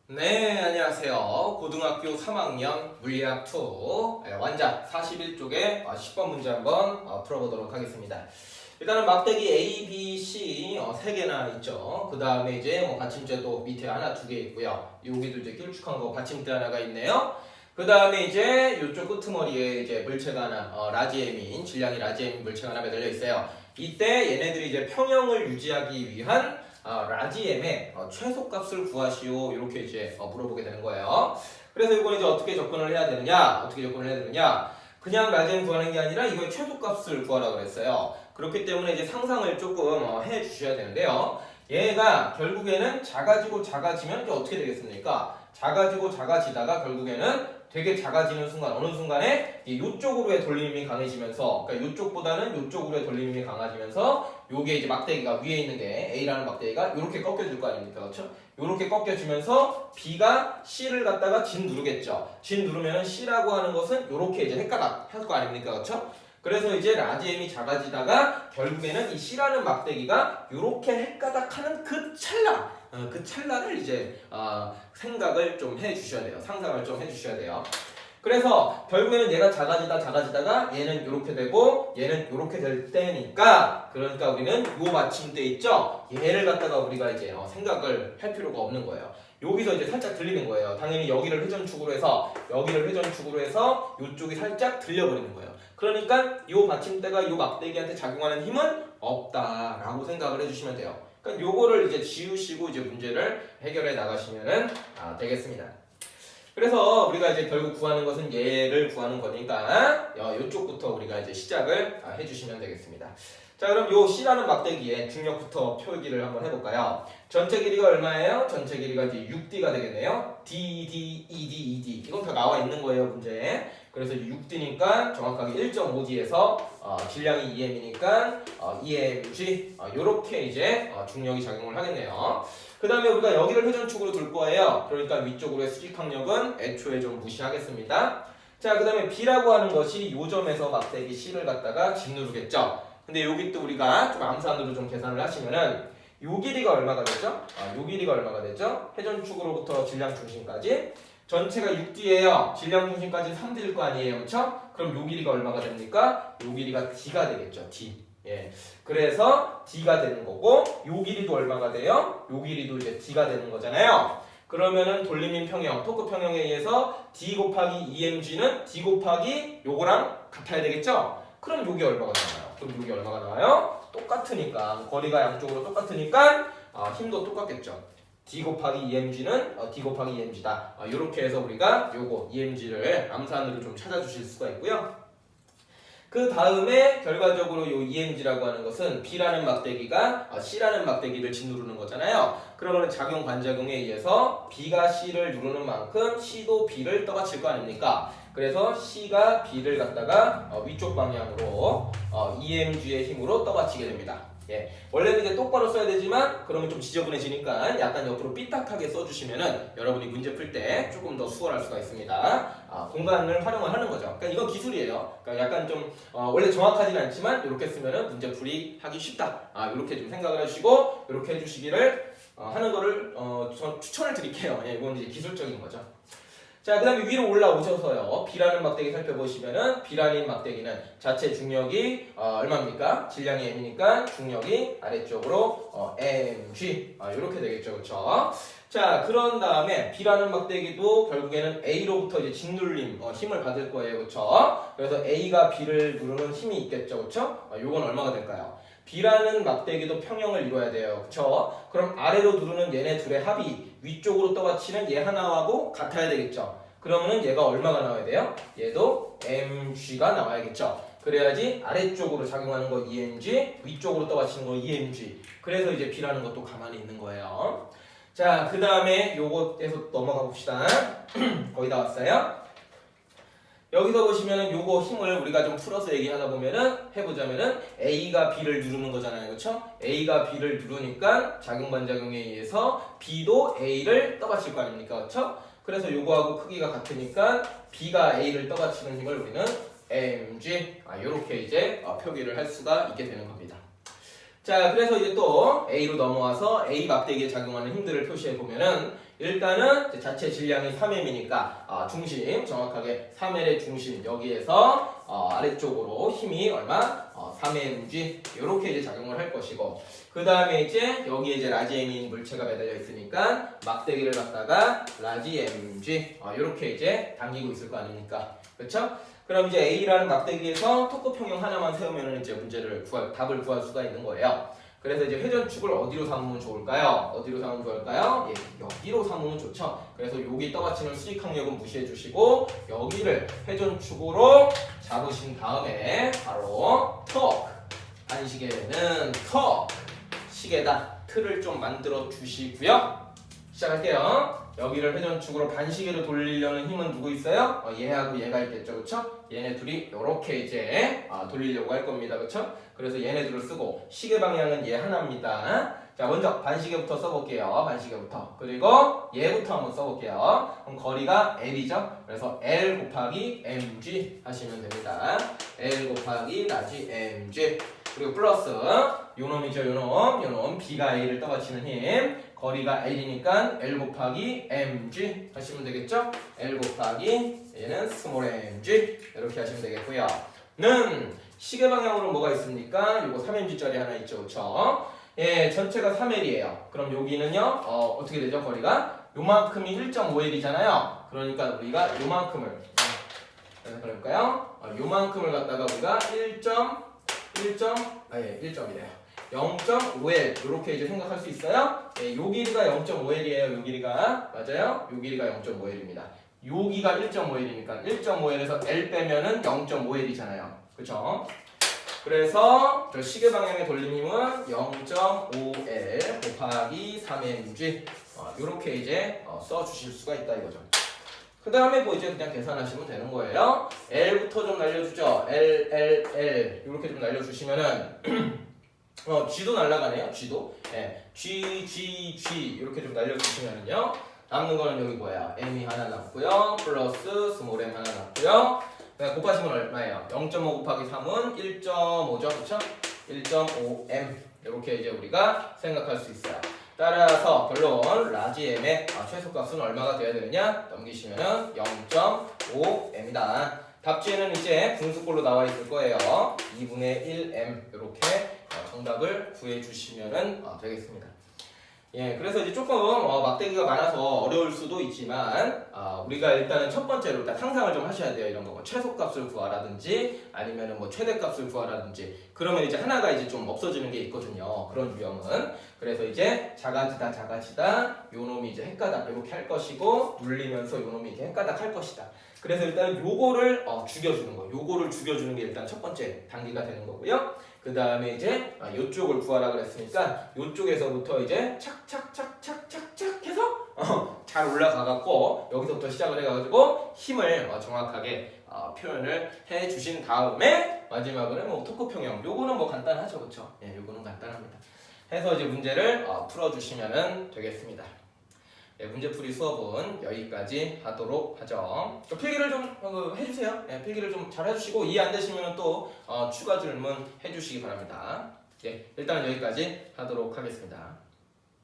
네, 안녕하세요. 고등학교 3학년 물리학2 완자 41쪽에 10번 문제 한번 풀어보도록 하겠습니다. 일단은 막대기 A, B, C 3개나 있죠. 그 다음에 이제 받침대도 밑에 하나, 2개 있고요. 여기도 이제 길쭉한 거 받침대 하나가 있네요. 그 다음에 이제 이쪽 끄트머리에 이제 물체가 하나, 라지엠인, 질량이 라지엠인 물체가 하나 매달려 있어요. 이때 얘네들이 이제 평형을 유지하기 위한 라지엠의 최소값을 구하시오. 이렇게 이제 물어보게 되는 거예요. 그래서 이건 이제 어떻게 접근을 해야 되느냐? 그냥 라지엠 구하는 게 아니라 이거의 최소값을 구하라고 그랬어요. 그렇기 때문에 이제 상상을 조금 해 주셔야 되는데요. 얘가 결국에는 작아지고 작아지면 이제 어떻게 되겠습니까? 작아지고 작아지다가 결국에는 되게 작아지는 순간, 어느 순간에 이쪽으로의 돌림이 강해지면서, 그러니까 이쪽보다는 이쪽으로의 돌림이 강해지면서 요게 이제 막대기가 위에 있는 게 A라는 막대기가 이렇게 꺾여줄 거 아닙니까? 그렇죠? 이렇게 꺾여주면서 B가 C를 갖다가 진 누르겠죠. 진 누르면은 C라고 하는 것은 이렇게 이제 헷가닥 할 거 아닙니까? 그렇죠? 그래서 이제 라지엠이 작아지다가 결국에는 이 C라는 막대기가 이렇게 헷가닥하는 그 찰나를 이제 생각을 좀 해주셔야 돼요. 상상을 좀 해주셔야 돼요. 그래서 결국에는 얘가 작아지다가 얘는 이렇게 되고 얘는 이렇게 될 때니까, 그러니까 우리는 요 마침대 있죠? 얘를 갖다가 우리가 이제 생각을 할 필요가 없는 거예요. 여기서 이제 살짝 들리는 거예요. 당연히 여기를 회전축으로 해서 이쪽이 살짝 들려버리는 거예요. 그러니까 요 받침대가 요 막대기한테 작용하는 힘은 없다라고 생각을 해주시면 돼요. 그러니까 요거를 이제 지우시고 이제 문제를 해결해 나가시면 되겠습니다. 그래서 우리가 이제 결국 구하는 것은 얘를 구하는 거니까 이쪽부터 우리가 이제 시작을 해주시면 되겠습니다. 자, 그럼 요 C라는 막대기의 중력부터 표기를 한번 해볼까요? 전체 길이가 얼마예요? 전체 길이가 이제 6D가 되겠네요. D, D, ED, ED 이건 다 나와 있는 거예요, 문제에. 그래서 6D니까 정확하게 1.5D에서 질량이 2m이니까 2mg 요렇게 이제 중력이 작용을 하겠네요. 그 다음에 우리가 여기를 회전축으로 둘 거예요. 그러니까 위쪽으로의 수직항력은 애초에 좀 무시하겠습니다. 자, 그 다음에 B라고 하는 것이 요 점에서 막대기 C를 갖다가 짓누르겠죠. 근데 여기 또 우리가 좀 암산으로 좀 계산을 하시면은 요 길이가 얼마가 되죠? 요 길이가 얼마가 되죠? 회전축으로부터 질량 중심까지 전체가 6D예요. 질량 중심까지 3D일 거 아니에요, 그렇죠? 그럼 요 길이가 얼마가 됩니까? 요 길이가 D가 되겠죠, D. 예. 그래서 D가 되는 거고, 요 길이도 얼마가 돼요? 요 길이도 이제 D가 되는 거잖아요. 그러면은 돌림인 평형, 토크 평형에 의해서 D 곱하기 EMG는 D 곱하기 요거랑 같아야 되겠죠? 그럼 요게 얼마가 나와요? 똑같으니까, 거리가 양쪽으로 똑같으니까 힘도 똑같겠죠. D 곱하기 EMG는 D 곱하기 EMG다. 이렇게 해서 우리가 요거 EMG를 암산으로 좀 찾아주실 수가 있고요. 그 다음에 결과적으로 요 EMG라고 하는 것은 B라는 막대기가 C라는 막대기를 짓누르는 거잖아요. 그러면 작용 반작용에 의해서 B가 C를 누르는 만큼 C도 B를 떠받칠 거 아닙니까? 그래서 C가 B를 갖다가 위쪽 방향으로 EMG의 힘으로 떠받치게 됩니다. 예, 원래는 이제 똑바로 써야 되지만 그러면 좀 지저분해지니까 약간 옆으로 삐딱하게 써주시면은 여러분이 문제 풀 때 조금 더 수월할 수가 있습니다. 공간을 활용을 하는 거죠. 그러니까 이건 기술이에요. 그러니까 약간 좀 원래 정확하지는 않지만 이렇게 쓰면은 문제 풀이 하기 쉽다. 이렇게 좀 생각을 해주시고 이렇게 해주시기를 하는 거를 전 추천을 드릴게요. 예, 이건 이제 기술적인 거죠. 자, 그 다음에 위로 올라오셔서요. B라는 막대기 살펴보시면은 B라는 막대기는 자체 중력이 얼마입니까? 질량이 m이니까 중력이 아래쪽으로 mg 이렇게 되겠죠, 그렇죠? 자, 그런 다음에 B라는 막대기도 결국에는 A로부터 이제 짓눌림 힘을 받을 거예요, 그렇죠? 그래서 A가 B를 누르는 힘이 있겠죠, 그렇죠? 요건 얼마가 될까요? B라는 막대기도 평형을 이뤄야 돼요. 그쵸? 그럼 아래로 누르는 얘네 둘의 합이 위쪽으로 떠받치는 얘 하나하고 같아야 되겠죠. 그러면은 얘가 얼마가 나와야 돼요? 얘도 mg가 나와야겠죠. 그래야지 아래쪽으로 작용하는 거 emg, 위쪽으로 떠받치는 거 emg. 그래서 이제 B라는 것도 가만히 있는 거예요. 자, 그 다음에 요것에서 넘어가 봅시다. 거의 다 왔어요. 여기서 보시면은 요거 힘을 우리가 좀 풀어서 얘기하다 보면은 해보자면은 A가 B를 누르는 거잖아요, 그렇죠? A가 B를 누르니까 작용 반작용에 의해서 B도 A를 떠받칠 거 아닙니까, 그렇죠? 그래서 요거하고 크기가 같으니까 B가 A를 떠받치는 힘을 우리는 mg 요렇게 이제 표기를 할 수가 있게 되는 겁니다. 자, 그래서 이제 또 A로 넘어와서 A 막대기에 작용하는 힘들을 표시해 보면은 일단은 이제 자체 질량이 3m이니까 중심 정확하게 3L의 중심 여기에서 아래쪽으로 힘이 얼마? 3mg 이렇게 이제 작용을 할 것이고 그 다음에 이제 여기에 이제 라지 m인 물체가 매달려 있으니까 막대기를 갖다가 라지 mg 이렇게 이제 당기고 있을 거 아닙니까? 그렇죠? 그럼 이제 A라는 막대기에서 토크 평형 하나만 세우면 이제 답을 구할 수가 있는 거예요. 그래서 이제 회전축을 어디로 삼으면 좋을까요? 어디로 삼으면 좋을까요? 예, 여기로 삼으면 좋죠. 그래서 여기 떠받치는 수직항력은 무시해 주시고 여기를 회전축으로 잡으신 다음에 바로 턱 반시계는 턱 시계다 틀을 좀 만들어 주시고요. 시작할게요. 여기를 회전축으로 반시계로 돌리려는 힘은 누구 있어요? 얘하고 얘가 있겠죠, 그렇죠? 얘네 둘이 이렇게 이제 돌리려고 할 겁니다, 그렇죠? 그래서 얘네 둘을 쓰고 시계 방향은 얘 하나입니다. 자, 먼저 반시계부터 써볼게요. 반시계부터. 그리고 얘부터 한번 써볼게요. 그럼 거리가 L이죠? 그래서 L 곱하기 mg 하시면 됩니다. L 곱하기 라지 mg 그리고 플러스 요놈이죠, 요놈 B가 A를 떠받치는 힘 거리가 L이니까 L 곱하기 mg 하시면 되겠죠? L 곱하기 얘는 스몰 mg 이렇게 하시면 되겠고요. 는 시계 방향으로 뭐가 있습니까? 요거 3mg짜리 하나 있죠, 그렇죠? 예, 전체가 3L이에요. 그럼 여기는요, 어떻게 되죠? 거리가 요만큼이 1.5L이잖아요. 그러니까 우리가 요만큼을 그래서 그럴까요? 요만큼을 갖다가 우리가 1.이래요. 0.5L 이렇게 이제 생각할 수 있어요. 예, 요 길이가 0.5L이에요. 요 길이가 맞아요? 요 길이가 0.5L입니다. 여기가 1.5L이니까 1.5L에서 L 빼면은 0.5L이잖아요. 그쵸? 그래서 저 시계 방향의 돌림 힘은 0.5L 곱하기 3mg 이렇게 이제 써주실 수가 있다 이거죠. 그 다음에 뭐 이제 그냥 계산하시면 되는 거예요. L부터 좀 날려주죠. L 이렇게 좀 날려주시면은 G도 날라가네요. G도. 네. G 이렇게 좀 날려주시면은요. 남는 거는 여기 뭐예요? M이 하나 남고요. 플러스 스몰 M 하나 남고요. 곱하시면 얼마예요? 0.5 곱하기 3은 1.5죠. 그쵸? 1.5M 이렇게 이제 우리가 생각할 수 있어요. 따라서 결론 라지 M의 최소값은 얼마가 돼야 되느냐? 넘기시면은 0.5M이다. 답지에는 이제 분수꼴로 나와 있을 거예요. 2분의 1M 이렇게 정답을 구해주시면 되겠습니다. 예, 그래서 이제 조금 막대기가 많아서 어려울 수도 있지만 우리가 일단은 첫 번째로 일단 상상을 좀 하셔야 돼요. 이런 거 뭐 최소값을 구하라든지 아니면은 뭐 최대값을 구하라든지 그러면 이제 하나가 이제 좀 없어지는 게 있거든요. 그런 유형은 그래서 이제 작아지다 요 놈이 이제 헷가닥 이렇게 할 것이고 눌리면서 요 놈이 이제 헷가닥 할 것이다. 그래서 일단 요거를 죽여주는 거, 요거를 죽여주는 게 일단 첫 번째 단계가 되는 거고요. 그 다음에 이제 요쪽을 구하라 그랬으니까 요쪽에서부터 이제 착착착착착착 해서 잘 올라가갖고 여기서부터 시작을 해가지고 힘을 정확하게 표현을 해주신 다음에 마지막으로는 뭐 토크 평형 요거는 뭐 간단하죠, 그쵸? 예, 요거는 간단합니다. 해서 이제 문제를 풀어주시면 되겠습니다. 네, 문제풀이 수업은 여기까지 하도록 하죠. 필기를 좀 해주세요. 네, 필기를 좀 잘 해주시고 이해 안 되시면 또 추가 질문 해주시기 바랍니다. 네, 일단 여기까지 하도록 하겠습니다.